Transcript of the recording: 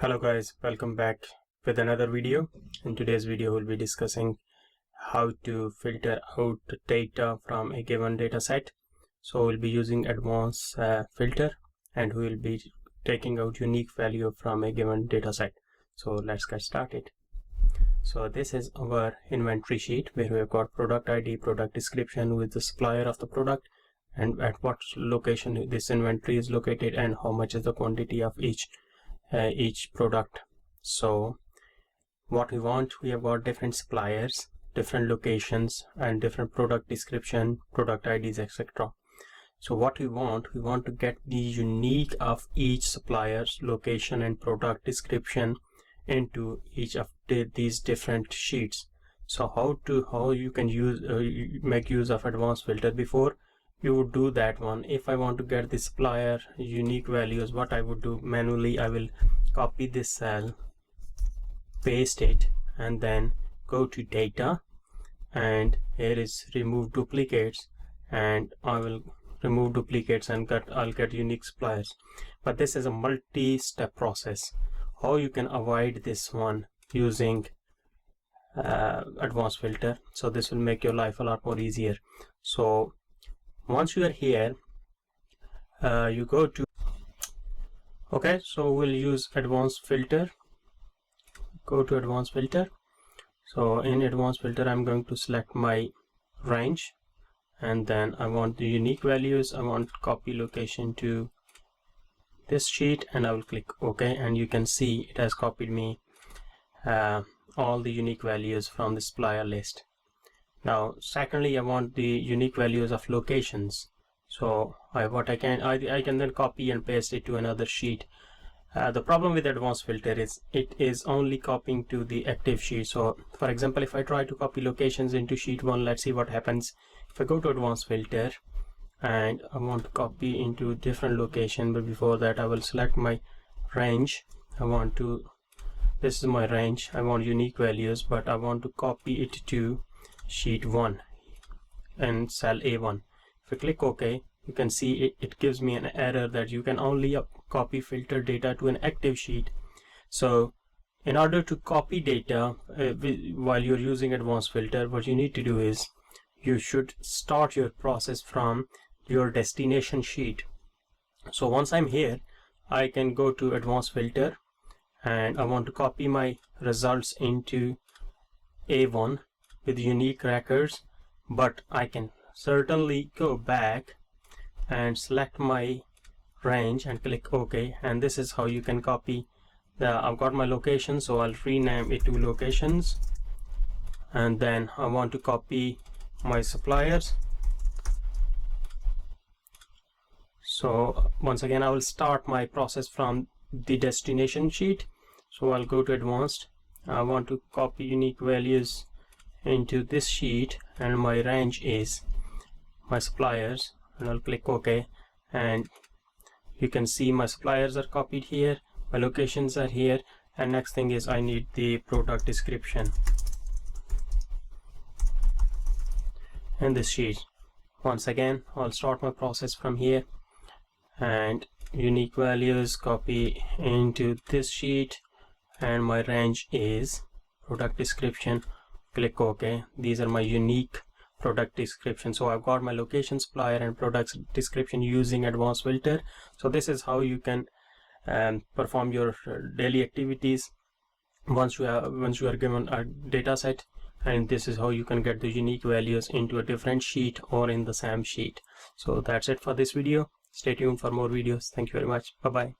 Hello guys, welcome back with another video. In today's video we'll be discussing how to filter out data from a given data set. So we'll be using advanced filter, and we'll be taking out unique value from a given data set. So let's get started. So this is our inventory sheet where we've got product ID, product description with the supplier of the product, and at what location this inventory is located, and how much is the quantity of each product. So what we want, we have got different suppliers, different locations, and different product description, product IDs, etc. So what we want to get the unique of each supplier's location and product description into each of these different sheets. So how you can use make use of advanced filter. Before you would do that one, if I want to get the supplier unique values, what I would do manually, I will copy this cell, paste it, and then go to data, and here is remove duplicates, and I will remove duplicates and I'll get unique suppliers. But this is a multi-step process. How you can avoid this one using advanced filter, so this will make your life a lot more easier. So once you are here, you go to so we'll use advanced filter. Go to advanced filter. So in advanced filter, I'm going to select my range, and then I want the unique values. I want copy location to this sheet, and I will click OK, and you can see it has copied me all the unique values from the supplier list. Now secondly, I want the unique values of locations. So I can then copy and paste it to another sheet. The problem with advanced filter is it is only copying to the active sheet. So for example, if I try to copy locations into sheet 1, let's see what happens. If I go to advanced filter and I want to copy into different location, but before that I will select my range. This is my range. I want unique values, but I want to copy it to sheet 1 and cell A1. If I click OK, you can see it gives me an error that you can only copy filter data to an active sheet. So in order to copy data while you're using advanced filter, what you need to do is you should start your process from your destination sheet. So once I'm here, I can go to advanced filter, and I want to copy my results into A1 with unique records, but I can certainly go back and select my range and click OK, and this is how you can copy I've got my location, so I'll rename it to locations, and then I want to copy my suppliers. So once again, I will start my process from the destination sheet. So I'll go to advanced. I want to copy unique values into this sheet, and my range is my suppliers, and I'll click OK, and you can see my suppliers are copied here, my locations are here, and next thing is I need the product description in this sheet. Once again, I'll start my process from here, and unique values copy into this sheet, and my range is product description. Click OK. These are my unique product description. So I've got my location, supplier, and product description using advanced filter. So this is how you can perform your daily activities once you are given a data set, and this is how you can get the unique values into a different sheet or in the same sheet. So that's it for this video. Stay tuned for more videos. Thank you very much. Bye bye.